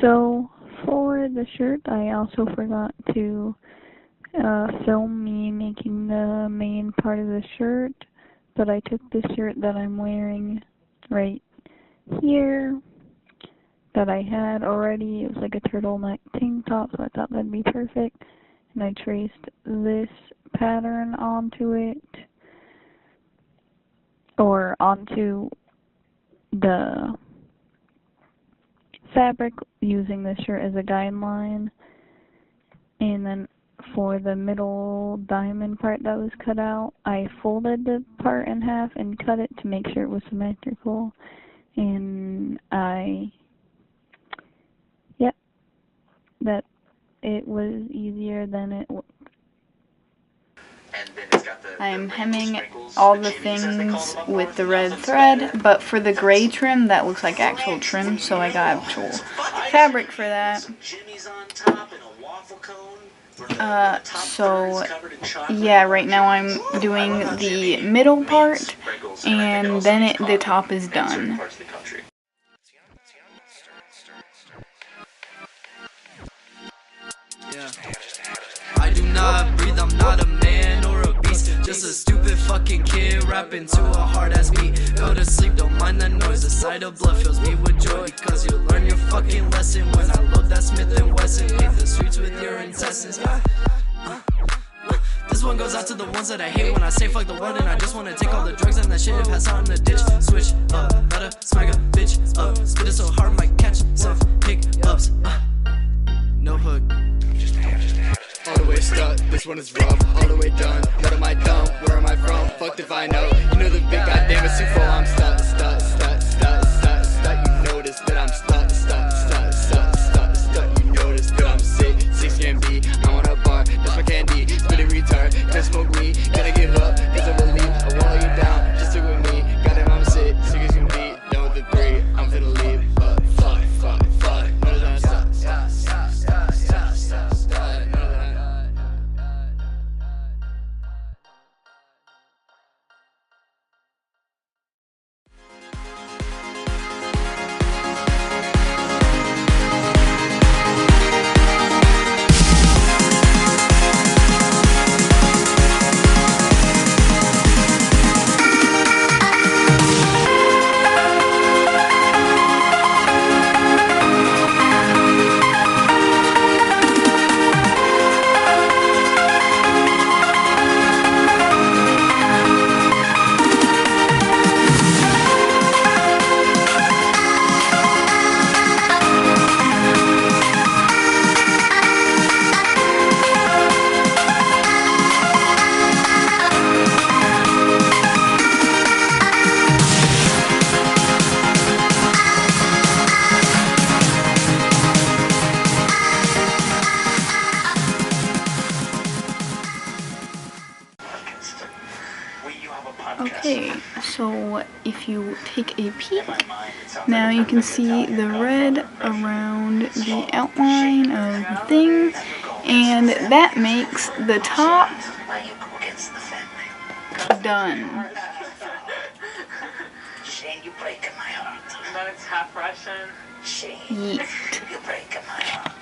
So for the shirt, I also forgot to film me making the main part of the shirt, but I took the shirt that I'm wearing right here that I had already. It was like a turtleneck tank top, so I thought that'd be perfect, and I traced this pattern onto it, or onto the fabric, using this shirt as a guideline. And then for the middle diamond part that was cut out, I folded the part in half and cut it to make sure it was symmetrical. And that it was easier than it looked. I'm hemming all the things with the red thread, but for the gray trim, that looks like actual trim, so I got actual fabric for that. So yeah, right now I'm doing the middle part, and then the top is done. I do not breathe, I'm not a man or a beast, just a stupid fucking kid rapping to a hard-ass beat. Go to sleep, don't mind that noise, the sight of blood fills me with joy, because you learn your fucking lesson when I load that Smith & Wesson, hit the streets with your intestines. This one goes out to the ones that I hate when I say fuck the world and I just wanna take all the drugs and that shit and pass out in the ditch. Switch up, better smack a bitch up, spit it so hard might catch some hiccups. No hook. All the way stuck, this one is rough, all the way done. What am I dumb? Where am I from? Fucked if I know. You know the big goddamn Supho, I'm stuck. You notice that I'm stuck. You notice that I'm sick. 6 can be, I want a bar, that's my candy. Spit it retard, can't smoke weed. Gotta give up, cause I believe I won't let you down. Just stick with me, goddamn I'm sick. Sick as can be, done with the 3, I'm finna leave. But fuck. No, that's not stop. Okay, so if you take a peek, now you can see the red around the outline of the thing, and that makes the top done. Shane, you breaking my heart. That is half Russian. Shane, Yeet. you breaking my heart.